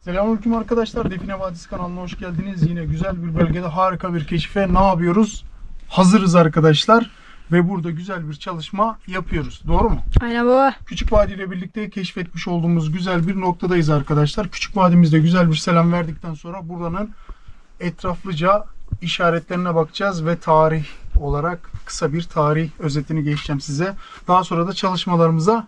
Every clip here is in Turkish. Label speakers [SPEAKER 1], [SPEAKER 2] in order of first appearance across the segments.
[SPEAKER 1] Selamünaleyküm arkadaşlar. Define Vadisi kanalına hoş geldiniz. Yine güzel bir bölgede harika bir keşfe ne yapıyoruz? Hazırız arkadaşlar. Ve burada güzel bir çalışma yapıyoruz. Doğru mu?
[SPEAKER 2] Aynen baba.
[SPEAKER 1] Küçük Vadi ile birlikte keşfetmiş olduğumuz güzel bir noktadayız arkadaşlar. Küçük Vadimizde güzel bir selam verdikten sonra buranın etraflıca işaretlerine bakacağız ve tarih olarak kısa bir tarih özetini geçeceğim size. Daha sonra da çalışmalarımıza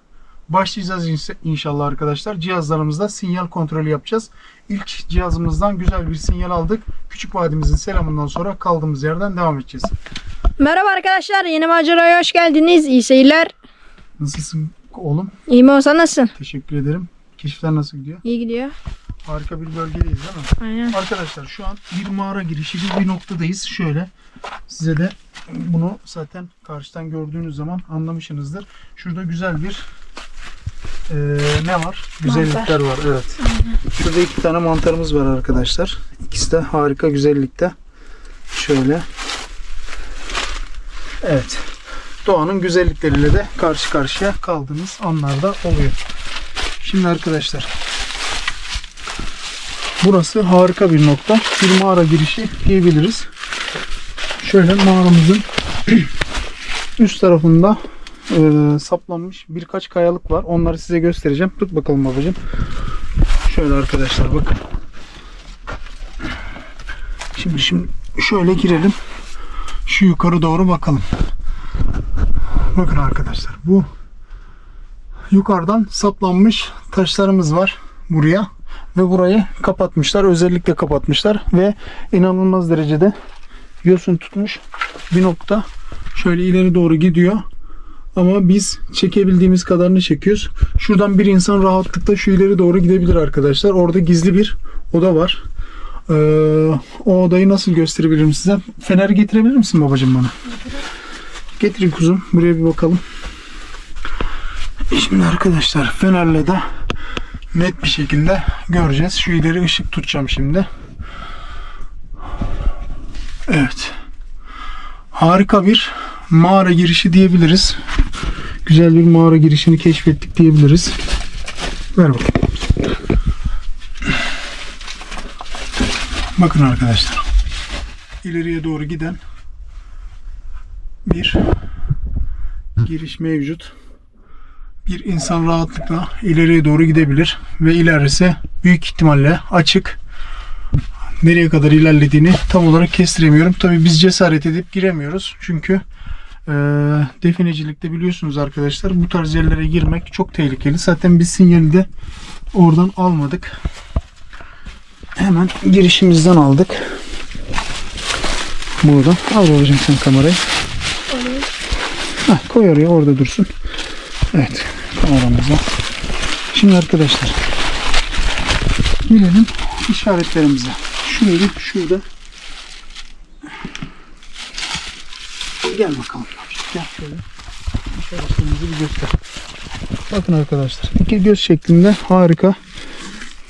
[SPEAKER 1] başlayacağız inşallah arkadaşlar. Cihazlarımızda sinyal kontrolü yapacağız. İlk cihazımızdan güzel bir sinyal aldık. Küçük Vadimizin selamından sonra kaldığımız yerden devam edeceğiz.
[SPEAKER 2] Merhaba arkadaşlar. Yeni maceraya hoş geldiniz. İyi seyirler.
[SPEAKER 1] Nasılsın oğlum?
[SPEAKER 2] İyiyim o, sen nasılsın?
[SPEAKER 1] Teşekkür ederim. Keşifler nasıl gidiyor?
[SPEAKER 2] İyi gidiyor.
[SPEAKER 1] Harika bir bölgedeyiz değil mi?
[SPEAKER 2] Aynen.
[SPEAKER 1] Arkadaşlar şu an bir mağara girişi gibi bir noktadayız. Şöyle size de bunu zaten karşıdan gördüğünüz zaman anlamışsınızdır. Şurada güzel bir ne var? Güzellikler var. Evet. Şurada iki tane mantarımız var arkadaşlar. İkisi de harika güzellikte. Şöyle. Evet. Doğanın güzellikleriyle de karşı karşıya kaldığımız anlarda oluyor. Şimdi arkadaşlar, burası harika bir nokta. Bir mağara girişi diyebiliriz. Şöyle mağaramızın üst tarafında saplanmış birkaç kayalık var. Onları size göstereceğim. Tut bakalım babacığım. Şöyle arkadaşlar bakın. Şimdi şöyle girelim. Şu yukarı doğru bakalım. Bakın arkadaşlar, bu yukarıdan saplanmış taşlarımız var buraya ve burayı kapatmışlar. Özellikle kapatmışlar ve inanılmaz derecede yosun tutmuş bir nokta. Şöyle ileri doğru gidiyor. Ama biz çekebildiğimiz kadarını çekiyoruz. Şuradan bir insan rahatlıkla şu ileri doğru gidebilir arkadaşlar. Orada gizli bir oda var. O odayı nasıl gösterebilirim size? Feneri getirebilir misin babacığım bana? Getirin kuzum. Buraya bir bakalım. Şimdi arkadaşlar fenerle de net bir şekilde göreceğiz. Şu ileri ışık tutacağım şimdi. Evet. Harika bir mağara girişi diyebiliriz. Güzel bir mağara girişini keşfettik diyebiliriz. Ver bakalım. Bakın arkadaşlar. İleriye doğru giden bir giriş mevcut. Bir insan rahatlıkla ileriye doğru gidebilir ve ilerisi büyük ihtimalle açık. Nereye kadar ilerlediğini tam olarak kestiremiyorum. Tabii biz cesaret edip giremiyoruz. Çünkü definecilikte biliyorsunuz arkadaşlar, bu tarz yerlere girmek çok tehlikeli. Zaten biz sinyali de oradan almadık. Hemen girişimizden aldık. Burada. Al babacığım sen kamerayı. Heh, koy oraya, orada dursun. Evet, kameramıza. Şimdi arkadaşlar, gelelim işaretlerimize. Şurada. Gel bakalım. Gel şöyle. İşaretlerimizi bir göster. Bakın arkadaşlar, iki göz şeklinde harika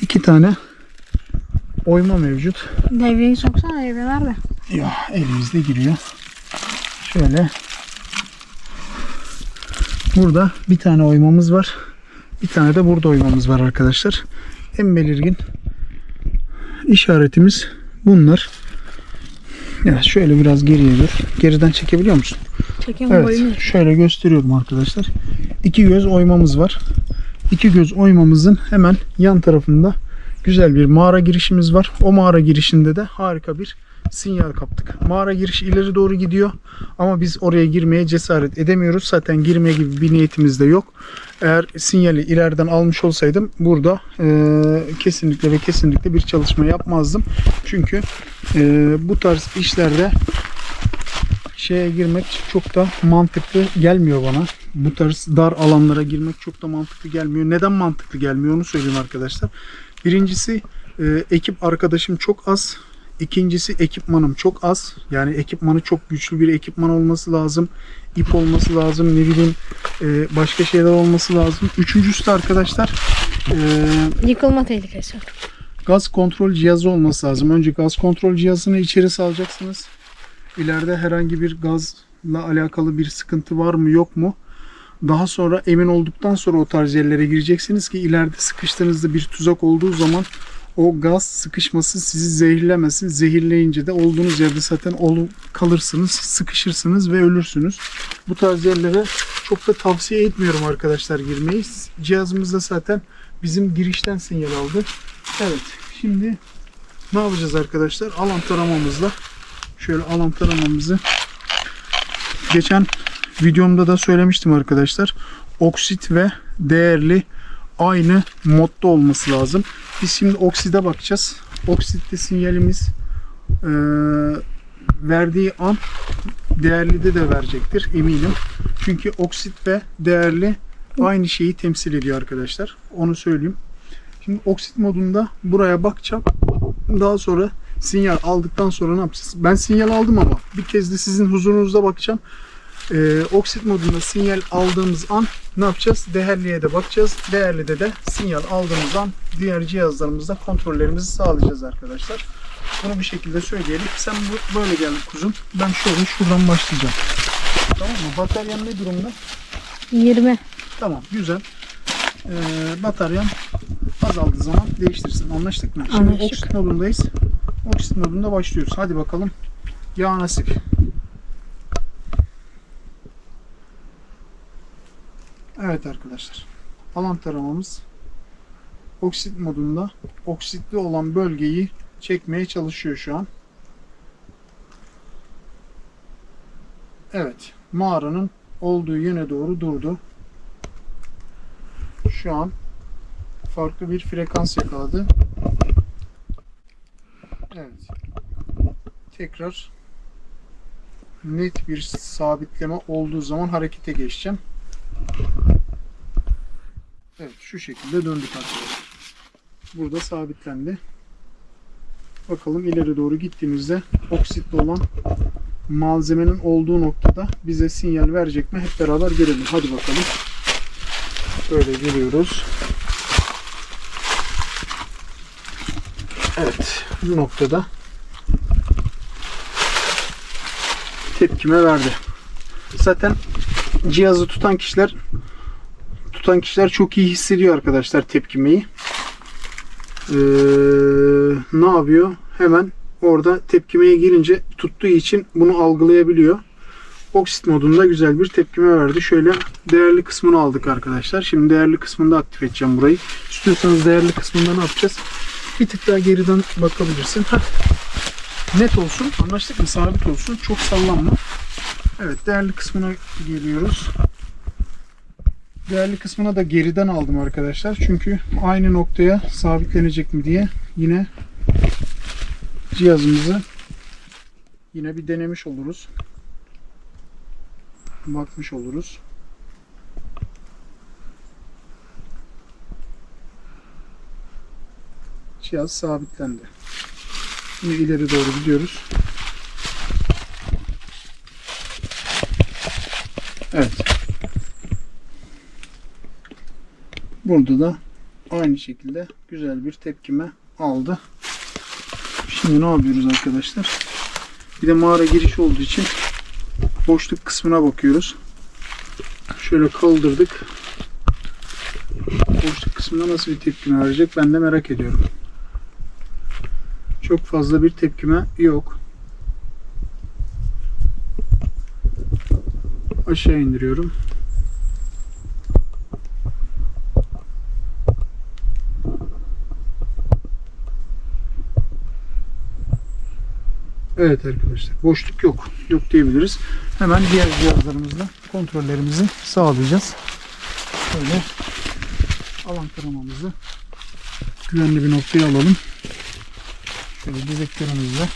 [SPEAKER 1] iki tane oyma mevcut.
[SPEAKER 2] Devreyi soksana, devre nerede?
[SPEAKER 1] Ya elimizde giriyor. Şöyle. Burada bir tane oymamız var. Bir tane de burada oymamız var arkadaşlar. En belirgin işaretimiz bunlar. Evet, şöyle biraz geriye dur. Geriden çekebiliyor musun?
[SPEAKER 2] Çekemiyorum.
[SPEAKER 1] Evet, şöyle gösteriyorum arkadaşlar. İki göz oymamız var. İki göz oymamızın hemen yan tarafında güzel bir mağara girişimiz var. O mağara girişinde de harika bir sinyal kaptık. Mağara girişi ileri doğru gidiyor ama biz oraya girmeye cesaret edemiyoruz. Zaten girme gibi bir niyetimiz de yok. Eğer sinyali ileriden almış olsaydım burada kesinlikle ve kesinlikle bir çalışma yapmazdım. Çünkü bu tarz işlerde şeye girmek çok da mantıklı gelmiyor bana. Bu tarz dar alanlara girmek çok da mantıklı gelmiyor. Neden mantıklı gelmiyor onu söyleyeyim arkadaşlar. Birincisi, ekip arkadaşım çok az. İkincisi, ekipmanım çok az. Yani ekipmanı çok güçlü bir ekipman olması lazım. İp olması lazım. Ne bileyim, başka şeyler olması lazım. Üçüncüsü de arkadaşlar,
[SPEAKER 2] Yıkılma tehlikesi var.
[SPEAKER 1] gaz kontrol cihazı olması lazım. Önce gaz kontrol cihazını içeri salacaksınız. İleride herhangi bir gazla alakalı bir sıkıntı var mı yok mu? Daha sonra emin olduktan sonra o tarz yerlere gireceksiniz ki ileride sıkıştığınızda bir tuzak olduğu zaman o gaz sıkışması sizi zehirlemesin. Zehirleyince de olduğunuz yerde zaten kalırsınız, sıkışırsınız ve ölürsünüz. Bu tarz yerlere çok da tavsiye etmiyorum arkadaşlar girmeyi. Cihazımızda zaten bizim girişten sinyal aldı. Evet, şimdi ne yapacağız arkadaşlar? Alan taramamızla şöyle alan taramamızı geçen videomda da söylemiştim arkadaşlar. Oksit ve değerli aynı modda olması lazım. Biz şimdi okside bakacağız. Oksitte sinyalimiz verdiği an değerli de verecektir eminim. Çünkü oksit ve değerli aynı şeyi temsil ediyor arkadaşlar. Onu söyleyeyim. Şimdi oksit modunda buraya bakacağım. Daha sonra sinyal aldıktan sonra ne yapacağız? Ben sinyal aldım ama bir kez de sizin huzurunuzda bakacağım. Oksit modunda sinyal aldığımız an ne yapacağız? Değerliye de bakacağız. Değerlide de sinyal aldığımız an diğer cihazlarımızda kontrollerimizi sağlayacağız arkadaşlar. Bunu bir şekilde söyleyelim. Sen böyle gel kuzum. Ben şöyle şuradan başlayacağım. Tamam mı? Bataryan ne durumda?
[SPEAKER 2] 20.
[SPEAKER 1] Tamam, güzel. Bataryan azaldığı zaman değiştirsin. Anlaştık mı? Şimdi
[SPEAKER 2] Anlaştık.
[SPEAKER 1] oksit modundayız. Oksit modunda başlıyoruz. Hadi bakalım. Yağ sık. Evet arkadaşlar. Alan taramamız oksit modunda oksitli olan bölgeyi çekmeye çalışıyor şu an. Evet. Mağaranın olduğu yöne doğru durdu. Şu an farklı bir frekans yakaladı. Evet. Tekrar net bir sabitleme olduğu zaman harekete geçeceğim. Evet, şu şekilde döndük arkadaşlar. Burada sabitlendi. Bakalım ileri doğru gittiğimizde oksitli olan malzemenin olduğu noktada bize sinyal verecek mi? Hep beraber görelim. Hadi bakalım. Böyle geliyoruz. Evet, bu noktada tepkime verdi. Zaten cihazı tutan kişiler çok iyi hissediyor arkadaşlar tepkimeyi. Ne yapıyor? Hemen orada tepkimeye girince tuttuğu için bunu algılayabiliyor. Oksit modunda güzel bir tepkime verdi. Şöyle değerli kısmını aldık arkadaşlar. Şimdi değerli kısmında aktif edeceğim burayı. İstiyorsanız değerli kısmında ne yapacağız? Bir tık daha geriden bakabilirsin. Net olsun. Anlaştık mı? Sabit olsun. Çok sallanma. Evet, değerli kısmına geliyoruz. Değerli kısmına da geriden aldım arkadaşlar. Çünkü aynı noktaya sabitlenecek mi diye yine cihazımızı yine bir denemiş oluruz. Bakmış oluruz. Cihaz sabitlendi. Şimdi ileri doğru gidiyoruz. Evet. Burada da aynı şekilde güzel bir tepkime aldı. Şimdi ne yapıyoruz arkadaşlar? Bir de mağara girişi olduğu için boşluk kısmına bakıyoruz. Şöyle kaldırdık. Boşluk kısmında nasıl bir tepkime verecek ben de merak ediyorum. Çok fazla bir tepkime yok. Aşağı indiriyorum. Evet arkadaşlar, boşluk yok. Yok diyebiliriz. Hemen diğer cihazlarımızla kontrollerimizi sağlayacağız. Şöyle alan taramamızı güvenli bir noktaya alalım. Şöyle dedektörümüzle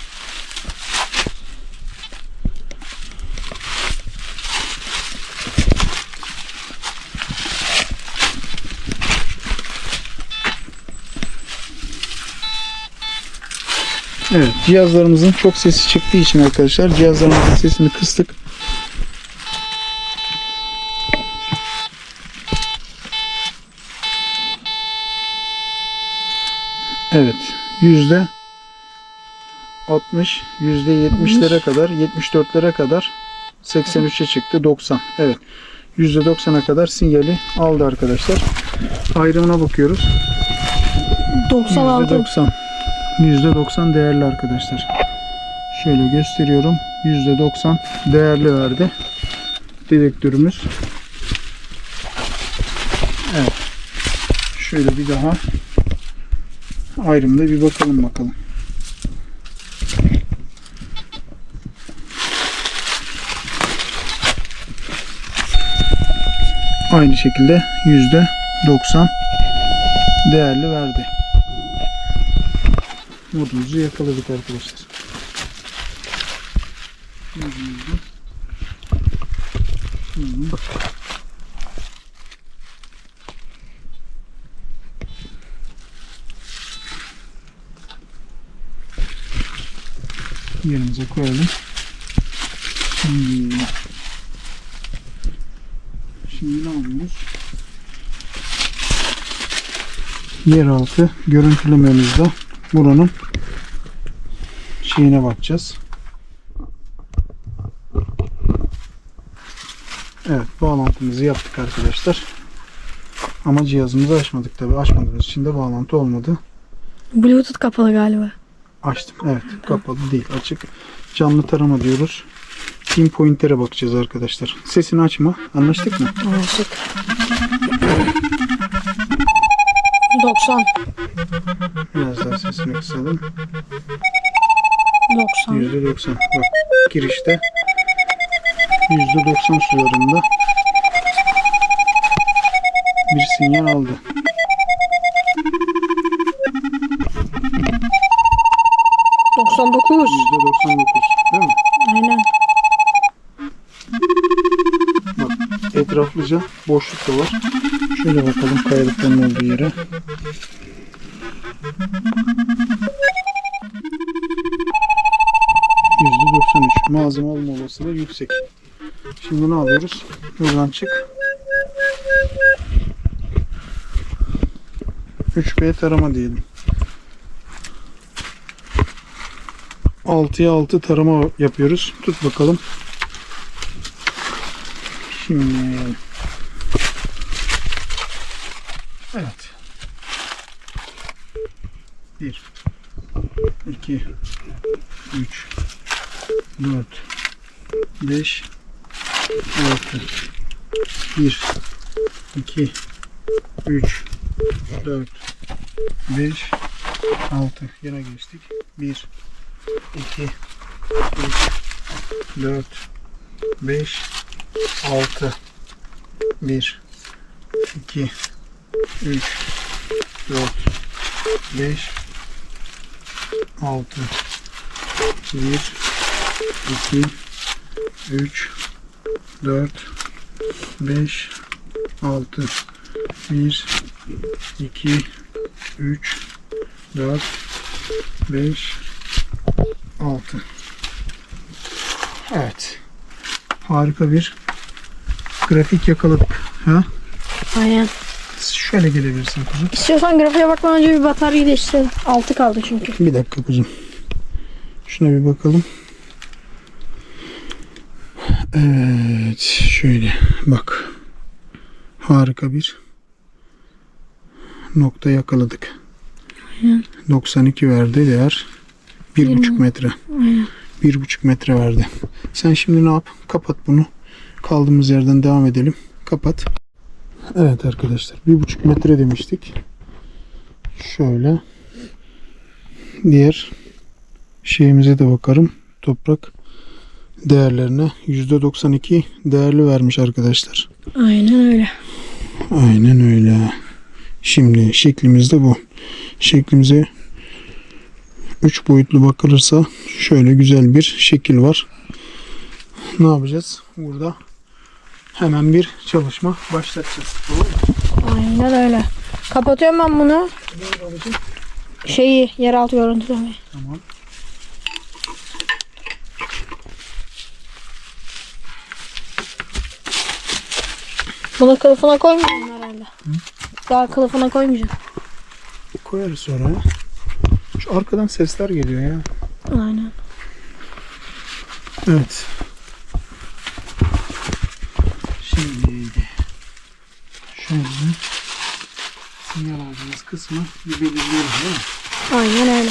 [SPEAKER 1] evet, cihazlarımızın çok sesi çıktığı için arkadaşlar cihazlarımızın sesini kıstık. Evet, %60, %70'lere kadar, 74'lere kadar, 83'e çıktı, 90. Evet, %90'a kadar sinyali aldı arkadaşlar. Ayrımına bakıyoruz.
[SPEAKER 2] 96.
[SPEAKER 1] %90. %90 değerli arkadaşlar. Şöyle gösteriyorum. %90 değerli verdi dedektörümüz. Evet. Şöyle bir daha ayrımda bir bakalım. Aynı şekilde %90 değerli verdi. Modumuzu yakaladık arkadaşlar. Yerimize koyalım. Şimdi ne yapıyoruz? Yeraltı görüntülememizde buranın şeyine bakacağız. Evet, bağlantımızı yaptık arkadaşlar. Ama cihazımızı açmadık tabi. Açmadığımız için de bağlantı olmadı.
[SPEAKER 2] Bluetooth kapalı galiba.
[SPEAKER 1] Açtım. Evet, kapalı değil, açık. Canlı tarama diyoruz. Pinpointer'e bakacağız arkadaşlar. Sesini açma. Anlaştık mı?
[SPEAKER 2] Anlaştık. 90.
[SPEAKER 1] Biraz daha sesini kısalım.
[SPEAKER 2] 90.
[SPEAKER 1] %90. Bak, girişte %90 sularında bir sinyal aldı.
[SPEAKER 2] %99.
[SPEAKER 1] %99 değil mi?
[SPEAKER 2] Aynen.
[SPEAKER 1] Bak, etraflıca boşluk da var. Şöyle bakalım kayalıkların olduğu yere. %93. Malzeme olma olasılığı yüksek. Şimdi ne yapıyoruz? Buradan çık. 3B tarama diyelim. 6'ya 6 tarama yapıyoruz. Tut bakalım. Şimdi evet. 1 2 3 4 5 6 1 2 3 4 5 6 yine geçtik. 1 2 3 4 5 6 1 2 3 4 5 6 1 2 3 4 5 6 1 2 3 4 5 6. Evet. Harika bir grafik yakaladık. Ha?
[SPEAKER 2] Aynen.
[SPEAKER 1] Şöyle gelebilirsin kuzum.
[SPEAKER 2] İstiyorsan grafiğe bakmadan önce bir batarya değiştirelim. 6 kaldı çünkü.
[SPEAKER 1] Bir dakika kuzum. Şuna bir bakalım. Evet. Şöyle bak. Harika bir nokta yakaladık.
[SPEAKER 2] Aynen.
[SPEAKER 1] 92 verdi değer. 1,5 metre.
[SPEAKER 2] Aynen.
[SPEAKER 1] 1,5 metre verdi. Sen şimdi ne yap? Kapat bunu. Kaldığımız yerden devam edelim. Kapat. Evet arkadaşlar. 1,5 metre demiştik. Şöyle. Diğer şeyimize de bakarım. Toprak değerlerine %92 değerli vermiş arkadaşlar.
[SPEAKER 2] Aynen öyle.
[SPEAKER 1] Aynen öyle. Şimdi şeklimiz de bu. Şeklimize 3 boyutlu bakılırsa şöyle güzel bir şekil var. Ne yapacağız? Burada hemen bir çalışma başlatacağız. Doğru mu?
[SPEAKER 2] Aynen öyle. Kapatıyorum ben bunu. Şeyi, yeraltı görüntülemeyi.
[SPEAKER 1] Tamam.
[SPEAKER 2] Bunu kılıfına koymayacağım herhalde. Daha kılıfına koymayacağım.
[SPEAKER 1] Koyarız sonra ya. Şu arkadan sesler geliyor ya.
[SPEAKER 2] Aynen.
[SPEAKER 1] Evet. Şimdi şöyle sinyal aldığımız kısmı kısmı bir belirliyoruz değil mi?
[SPEAKER 2] Aynen öyle.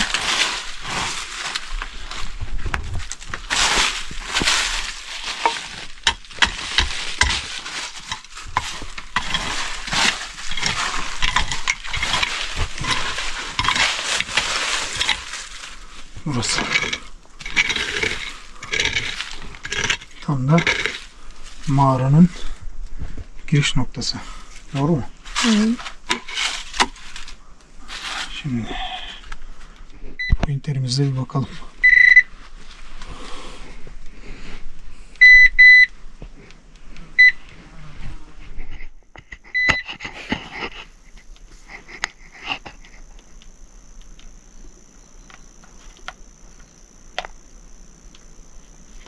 [SPEAKER 1] Burası. Tam da mağaranın giriş noktası. Doğru mu?
[SPEAKER 2] Hı.
[SPEAKER 1] Şimdi printerimize bir bakalım.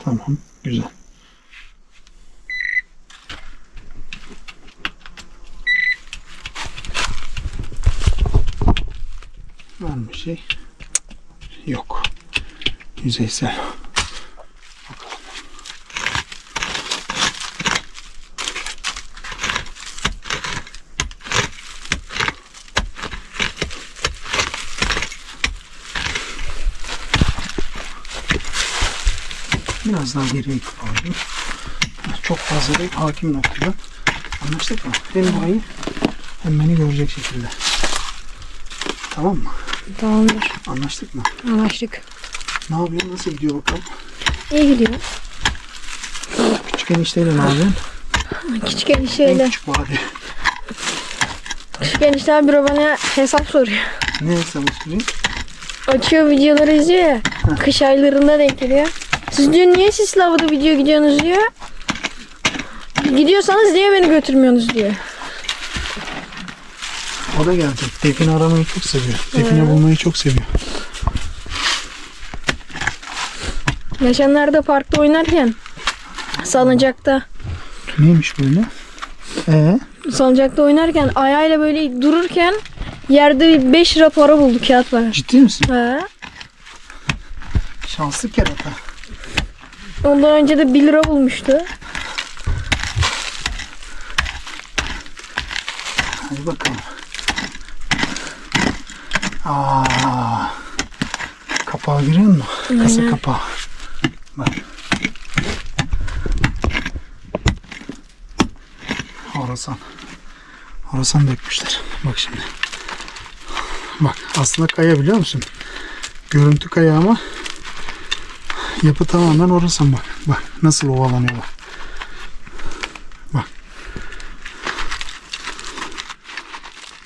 [SPEAKER 1] Tamam, güzel. Var mı bir şey? Yok. Yüzeysel. Bakalım. Biraz daha geriye alayım. Çok fazla değil, hakim noktada. Anlaştık mı? Hem burayı hem beni görecek şekilde. Tamam mı?
[SPEAKER 2] Tamamdır.
[SPEAKER 1] Anlaştık mı?
[SPEAKER 2] Anlaştık.
[SPEAKER 1] Ne yapıyorsun? Nasıl gidiyor bakalım?
[SPEAKER 2] İyi gidiyor.
[SPEAKER 1] Küçük enişteyle ne yapıyorsun?
[SPEAKER 2] Küçük
[SPEAKER 1] En
[SPEAKER 2] enişteyle.
[SPEAKER 1] küçük vadi.
[SPEAKER 2] Küçük enişte bir bana hesap soruyor.
[SPEAKER 1] Ne hesabı sorayım?
[SPEAKER 2] Açıyor videoları izliyor ya. Kış aylarında denk geliyor. Siz diyor niye sisli havada video gidiyorsunuz diyor. Gidiyorsanız niye beni götürmüyorsunuz diyor.
[SPEAKER 1] O da gelecek. Define aramayı çok seviyor. Define bulmayı çok seviyor.
[SPEAKER 2] Geçenlerde parkta oynarken salıncakta
[SPEAKER 1] Neymiş böyle?
[SPEAKER 2] salıncakta oynarken ayağıyla böyle dururken yerde 5 lira para buldu, kağıt para.
[SPEAKER 1] Ciddi misin?
[SPEAKER 2] He.
[SPEAKER 1] Şanslı kerata.
[SPEAKER 2] Ondan önce de 1 lira bulmuştu.
[SPEAKER 1] Hadi bakalım. Aa, kapağı görüyor musun? Kasa
[SPEAKER 2] Aynen.
[SPEAKER 1] kapağı. Bak. Horasan. Horasan dökmüşler. Bak şimdi. Bak aslında kaya biliyor musun? Görüntü kaya ama yapı tamamen Horasan bak. Bak nasıl ovalanıyor bak. Bak.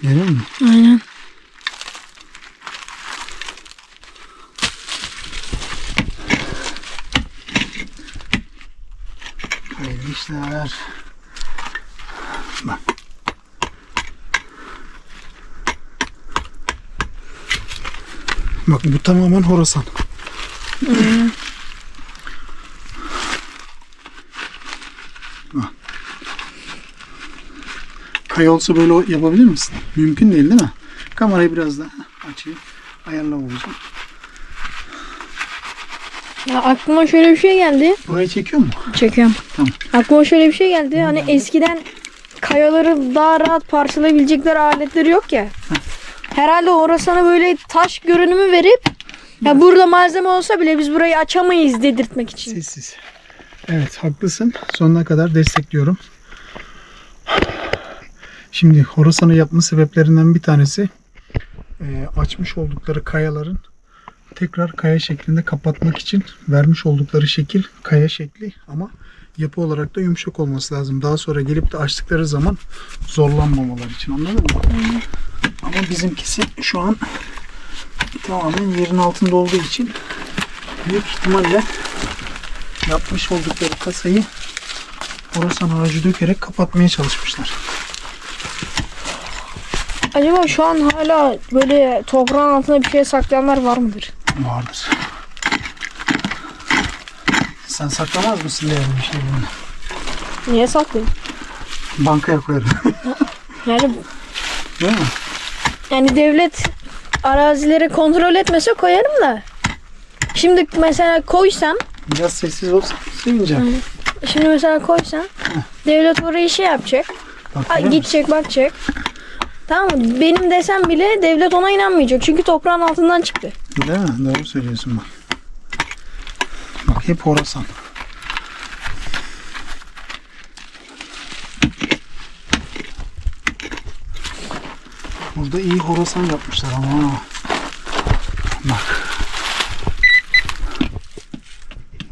[SPEAKER 1] Görüyor musun?
[SPEAKER 2] Aynen.
[SPEAKER 1] Hayırlı işler. Bak. Bak bu tamamen Horasan. Bak. Kaya olsa böyle yapabilir misin? Mümkün değil değil mi? Kamerayı biraz daha açayım. Ayarla babacığım.
[SPEAKER 2] Ya aklıma şöyle bir şey geldi.
[SPEAKER 1] Burayı çekiyor mu?
[SPEAKER 2] Çekiyorum.
[SPEAKER 1] Tamam.
[SPEAKER 2] Aklıma şöyle bir şey geldi. Hani eskiden kayaları daha rahat parçalayabilecekleri aletleri yok ya. Herhalde orasına böyle taş görünümü verip ya burada malzeme olsa bile biz burayı açamayız dedirtmek için.
[SPEAKER 1] Sessiz. Evet haklısın. Sonuna kadar destekliyorum. Şimdi Horasan'ı yapma sebeplerinden bir tanesi açmış oldukları kayaların tekrar kaya şeklinde kapatmak için vermiş oldukları şekil kaya şekli ama yapı olarak da yumuşak olması lazım. Daha sonra gelip de açtıkları zaman zorlanmamalar için, anladın mı? Ama bizimkisi şu an tamamen yerin altında olduğu için büyük ihtimalle yapmış oldukları kasayı Horasan ağacı dökerek kapatmaya çalışmışlar.
[SPEAKER 2] Acaba şu an hala böyle toprağın altında bir şey saklayanlar var mıdır?
[SPEAKER 1] Vardır. Sen saklamaz mısın değerli bir şey bunu?
[SPEAKER 2] Niye saklayayım?
[SPEAKER 1] Bankaya koyarım.
[SPEAKER 2] Yani
[SPEAKER 1] Değil mi?
[SPEAKER 2] Yani devlet arazileri kontrol etmese koyarım da. Şimdi mesela koysam,
[SPEAKER 1] Biraz sessiz olsa sevineceğim.
[SPEAKER 2] şimdi mesela koysam devlet orayı şey yapacak.
[SPEAKER 1] Bak, görüyor musun?
[SPEAKER 2] Gidecek bakacak. Tamam mı? Benim desem bile devlet ona inanmayacak. Çünkü toprağın altından çıktı.
[SPEAKER 1] Değil mi? Doğru söylüyorsun bak. Bak hep Horasan. Burada iyi Horasan yapmışlar ama. Bak.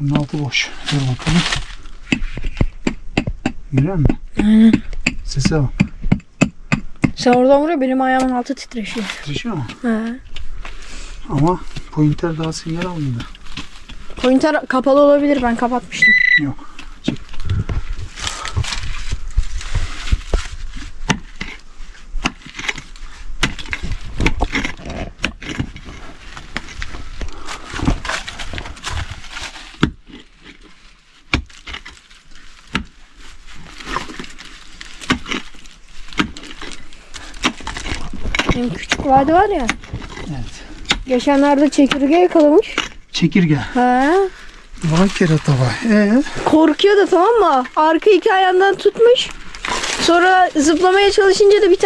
[SPEAKER 1] Bunun altı boş. Dur bakalım. Görüyor musun?
[SPEAKER 2] Aynen.
[SPEAKER 1] Sese bak.
[SPEAKER 2] Sen oradan vuruyor, benim ayağımın altı titreşiyor.
[SPEAKER 1] Titreşiyor mu?
[SPEAKER 2] He.
[SPEAKER 1] Ama pointer daha sinyal almıyor.
[SPEAKER 2] Pointer kapalı olabilir, ben kapatmıştım.
[SPEAKER 1] Yok. Çık.
[SPEAKER 2] Benim küçük vadi var ya.
[SPEAKER 1] Evet.
[SPEAKER 2] Geçenlerde çekirge yakalamış.
[SPEAKER 1] Çekirge.
[SPEAKER 2] He.
[SPEAKER 1] Vay kerata vay.
[SPEAKER 2] Korkuyor da, tamam mı? Arka iki ayağından tutmuş. Sonra zıplamaya çalışınca da bir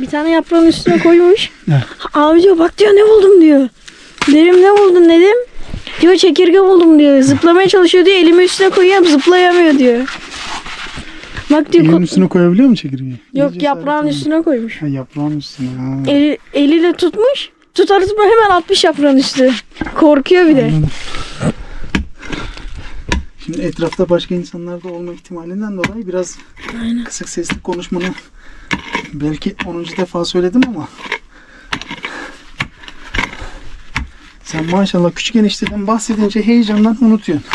[SPEAKER 2] tane yaprağın üstüne koymuş.
[SPEAKER 1] Evet.
[SPEAKER 2] Abi diyor, bak diyor, ne buldum diyor. Dedim ne buldun dedim. Diyor çekirge buldum diyor. Zıplamaya çalışıyor diyor, elimi üstüne koyuyorum, zıplayamıyor diyor. Bak diyor.
[SPEAKER 1] Elin üstüne koyabiliyor mu çekirgeyi?
[SPEAKER 2] Yok,
[SPEAKER 1] İyice
[SPEAKER 2] yaprağın
[SPEAKER 1] sabit mi?
[SPEAKER 2] üstüne koymuş.
[SPEAKER 1] Ha, yaprağın üstüne. Ha.
[SPEAKER 2] Eliyle tutmuş. Tutar tutma hemen atmış yaprağın üstüne. Korkuyor bir de.
[SPEAKER 1] Anladım. Şimdi etrafta başka insanlar da olma ihtimalinden dolayı biraz kısık sesli konuşmanı belki 10. defa söyledim ama sen maşallah küçük enişteden bahsedince heyecandan unutuyorsun.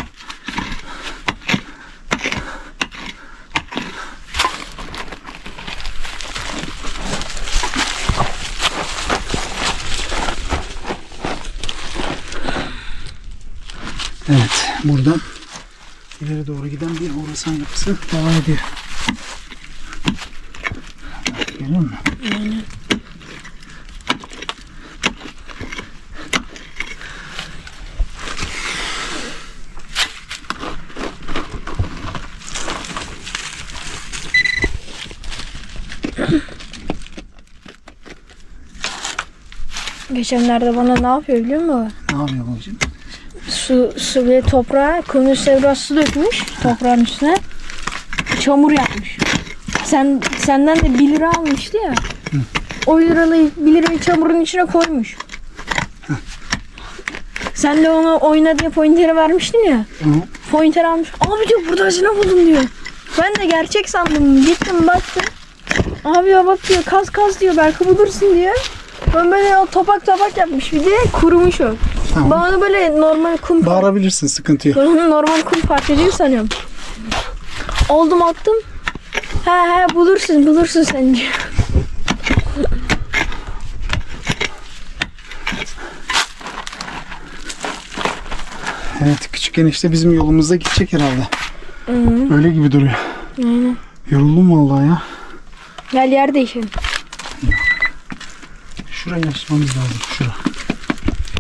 [SPEAKER 1] Evet, buradan ileri doğru giden bir Horasan yapısı devam ediyor. Görüyor musun?
[SPEAKER 2] Aynen. Geçenlerde bana ne yapıyor biliyor musun?
[SPEAKER 1] Ne yapıyor babacığım?
[SPEAKER 2] Su ve toprağa kunduz sevrası dökmüş toprağın üstüne. Çamur yapmış. Senden de 1 lira almıştı ya.
[SPEAKER 1] Hı.
[SPEAKER 2] O 1 lirayı çamurun içine koymuş.
[SPEAKER 1] Hı.
[SPEAKER 2] Sen de onu oyna diye pointeri vermiştin ya.
[SPEAKER 1] Hı.
[SPEAKER 2] Pointer almış. Abi diyor, burada hazine buldum diyor. Ben de gerçek sandım. Gittim baktım. Abi ya bak diyor, kaz diyor, belki bulursun diyor. Ben böyle o topak yapmış, bir de kurumuş o.
[SPEAKER 1] Tamam.
[SPEAKER 2] Ben onu böyle normal kum
[SPEAKER 1] Bağırabilirsin, sıkıntı yok.
[SPEAKER 2] normal kum parçacığı sanıyorum. Oldum attım. He bulursun sen diyor.
[SPEAKER 1] Evet, küçük enişte bizim yolumuzda gidecek herhalde.
[SPEAKER 2] Hı.
[SPEAKER 1] Öyle gibi duruyor.
[SPEAKER 2] Aynen.
[SPEAKER 1] Yoruldum vallahi ya.
[SPEAKER 2] Gel yer değişelim.
[SPEAKER 1] Şurayı açmamız lazım.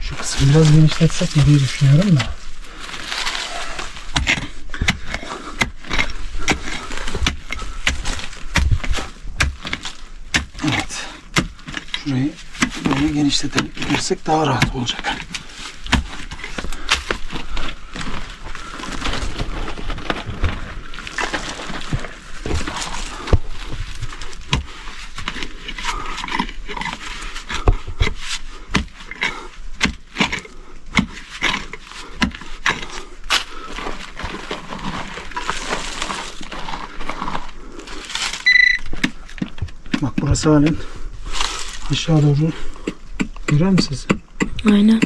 [SPEAKER 1] Şu kısmı biraz genişletsek mi diye düşünüyorum da. Evet. Şurayı böyle genişletebilirsek daha rahat olacak. Bak burası halen aşağı doğru. Görüyor musunuz?
[SPEAKER 2] Aynen.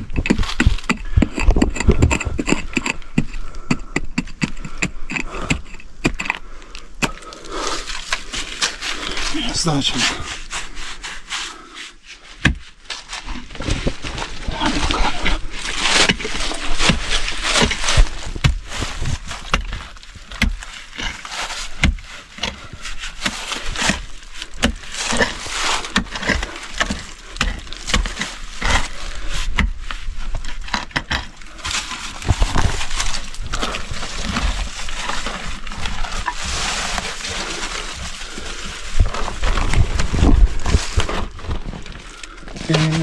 [SPEAKER 1] Biraz daha açalım. Hadi bakalım.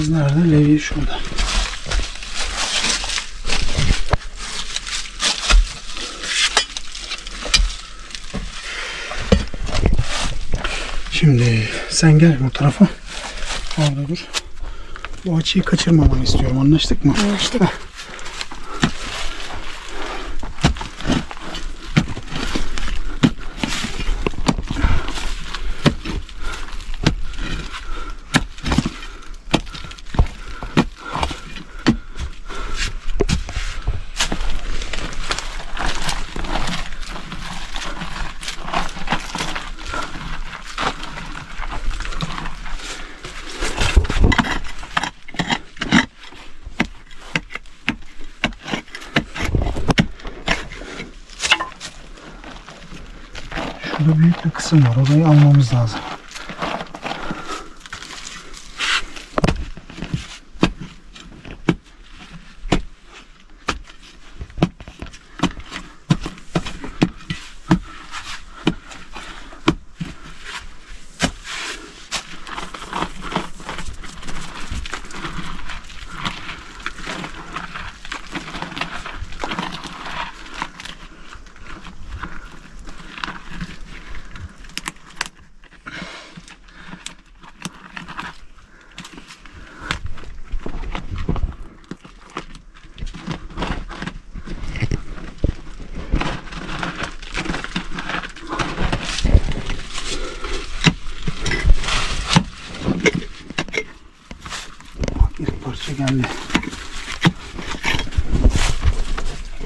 [SPEAKER 1] Levyemiz nerede? Levye şurada. Şimdi sen gel bu tarafa. Orada dur. Bu açıyı kaçırmamanı istiyorum. Anlaştık mı?
[SPEAKER 2] Anlaştık.
[SPEAKER 1] Şurada büyük bir kısım var. Orayı almamız lazım. İlk parça geldi.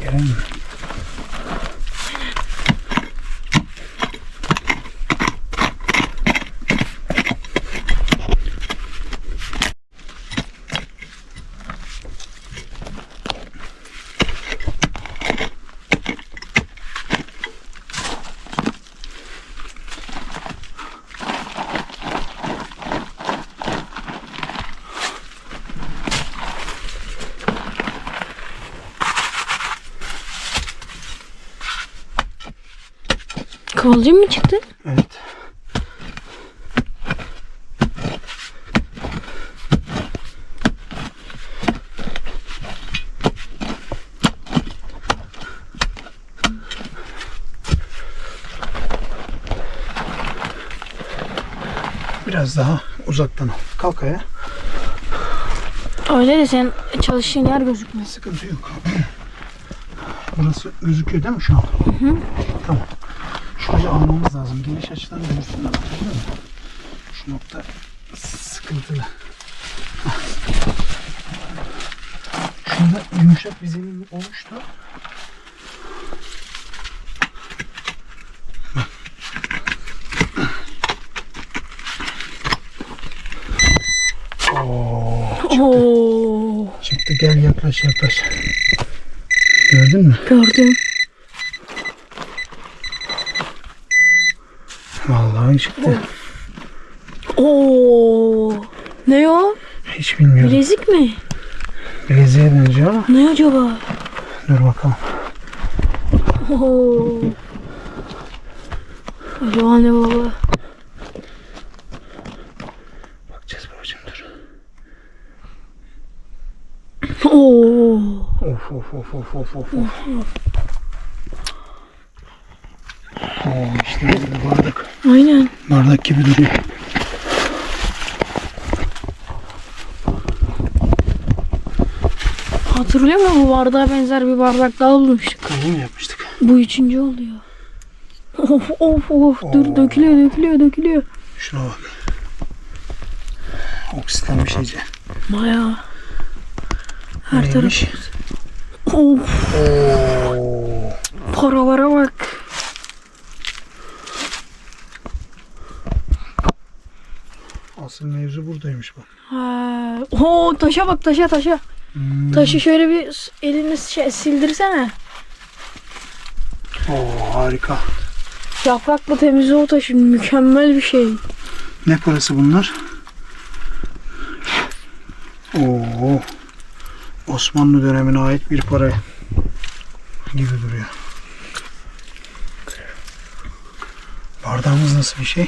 [SPEAKER 1] Gelen mi?
[SPEAKER 2] Kıvılcım mı çıktı?
[SPEAKER 1] Evet. Biraz daha uzaktan al. Kalk ayağa.
[SPEAKER 2] Öyle de sen çalıştığın yer gözükmüyor.
[SPEAKER 1] Sıkıntı yok. Burası gözüküyor değil mi şu an?
[SPEAKER 2] Hı.
[SPEAKER 1] Tamam. Şurayı almamız lazım. Geniş açıdan görürsün. Şu nokta sıkıntılı. Şurada yumuşak bir zemin oluştu.
[SPEAKER 2] Oo,
[SPEAKER 1] Çıktı, gel yaklaş. Gördün mü?
[SPEAKER 2] gördüm.
[SPEAKER 1] Vallahi çıktı.
[SPEAKER 2] Oo, ne o?
[SPEAKER 1] Hiç bilmiyorum.
[SPEAKER 2] Bilezik mi?
[SPEAKER 1] Bileziğe benziyor ama.
[SPEAKER 2] Ne acaba?
[SPEAKER 1] Dur bakalım.
[SPEAKER 2] Oo. Acaba ne baba?
[SPEAKER 1] Bakacağız babacığım, dur.
[SPEAKER 2] Oo.
[SPEAKER 1] Of. İşte böyle bardak.
[SPEAKER 2] Aynen.
[SPEAKER 1] Bardak gibi duruyor.
[SPEAKER 2] Hatırlıyor musun, bu bardağa benzer bir bardak daha bulmuştuk.
[SPEAKER 1] Kahve mi yapmıştık?
[SPEAKER 2] Bu 3. oluyor. Of. Dur, dökülüyor.
[SPEAKER 1] Şuna bak. Oksitlenmiş iyice.
[SPEAKER 2] Bayağı. Her taraf.
[SPEAKER 1] Neymiş?
[SPEAKER 2] Of. Paralara bak.
[SPEAKER 1] Asıl mevzu buradaymış bak.
[SPEAKER 2] Ha. Oo, taşa bak, taşa. Taşı şöyle bir elini sildirsene.
[SPEAKER 1] Harika.
[SPEAKER 2] Yaprakla temizle o taşı. Mükemmel bir şey.
[SPEAKER 1] Ne parası bunlar? Osmanlı dönemine ait bir para gibi duruyor. Bardağımız nasıl bir şey?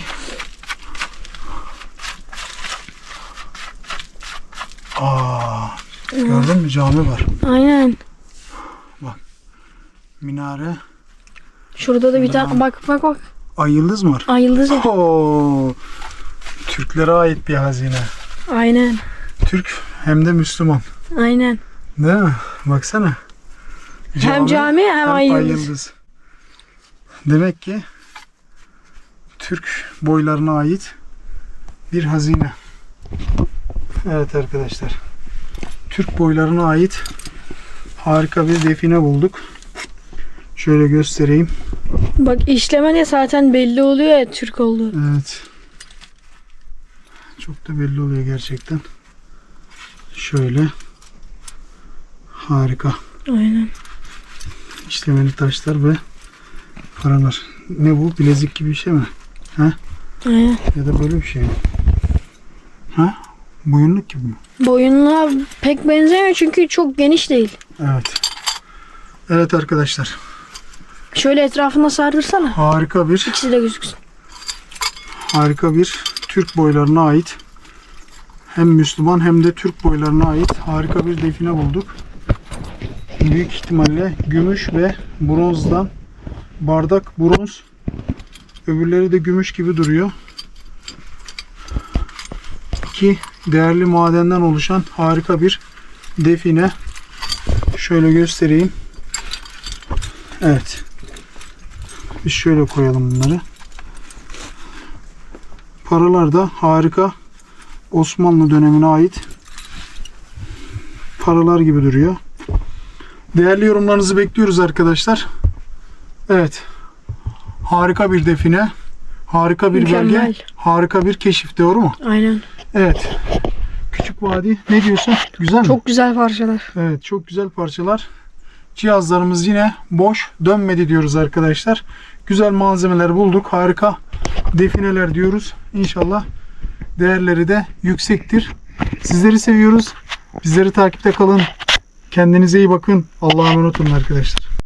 [SPEAKER 1] Gördün mü? Cami var.
[SPEAKER 2] Aynen.
[SPEAKER 1] Minare.
[SPEAKER 2] Şurada da bir tane bak.
[SPEAKER 1] Ay yıldız mı var?
[SPEAKER 2] Ay yıldız ya.
[SPEAKER 1] Oo, Türklere ait bir hazine.
[SPEAKER 2] Aynen.
[SPEAKER 1] Türk hem de Müslüman.
[SPEAKER 2] Aynen.
[SPEAKER 1] Değil mi? Baksana.
[SPEAKER 2] Hem cami hem ay yıldız.
[SPEAKER 1] Demek ki Türk boylarına ait bir hazine. Evet arkadaşlar. Türk boylarına ait harika bir define bulduk. Şöyle göstereyim.
[SPEAKER 2] Bak işleme de zaten belli oluyor ya Türk olduğu.
[SPEAKER 1] Evet. Çok da belli oluyor gerçekten. Şöyle. Harika.
[SPEAKER 2] Aynen.
[SPEAKER 1] İşlemeli taşlar ve paralar. Ne bu? Bilezik gibi bir şey mi? Ha?
[SPEAKER 2] Aynen.
[SPEAKER 1] Ya da böyle bir şey mi? Ha? Boyunluk gibi mi?
[SPEAKER 2] Boyunluğa pek benzemiyor çünkü çok geniş değil.
[SPEAKER 1] Evet. Evet arkadaşlar.
[SPEAKER 2] Şöyle etrafına sardırsana.
[SPEAKER 1] Harika bir
[SPEAKER 2] İkisi de gözüksün.
[SPEAKER 1] Türk boylarına ait, hem Müslüman hem de Türk boylarına ait harika bir define bulduk. Büyük ihtimalle gümüş ve bronzdan, bardak bronz, öbürleri de gümüş gibi duruyor. İki değerli madenden oluşan harika bir define. Şöyle göstereyim. Evet. Biz şöyle koyalım bunları. Paralar da harika Osmanlı dönemine ait paralar gibi duruyor. Değerli yorumlarınızı bekliyoruz arkadaşlar. Evet. Harika bir define. Harika bir
[SPEAKER 2] Mükemmel.
[SPEAKER 1] belge. Harika bir keşif. Doğru mu?
[SPEAKER 2] Aynen.
[SPEAKER 1] Evet. Küçük Vadi. Ne diyorsun? Güzel mi?
[SPEAKER 2] Çok güzel parçalar.
[SPEAKER 1] Evet. Çok güzel parçalar. Cihazlarımız yine boş dönmedi diyoruz arkadaşlar. Güzel malzemeler bulduk. Harika defineler diyoruz. İnşallah değerleri de yüksektir. Sizleri seviyoruz. Bizleri takipte kalın. Kendinize iyi bakın. Allah'a emanet olun arkadaşlar.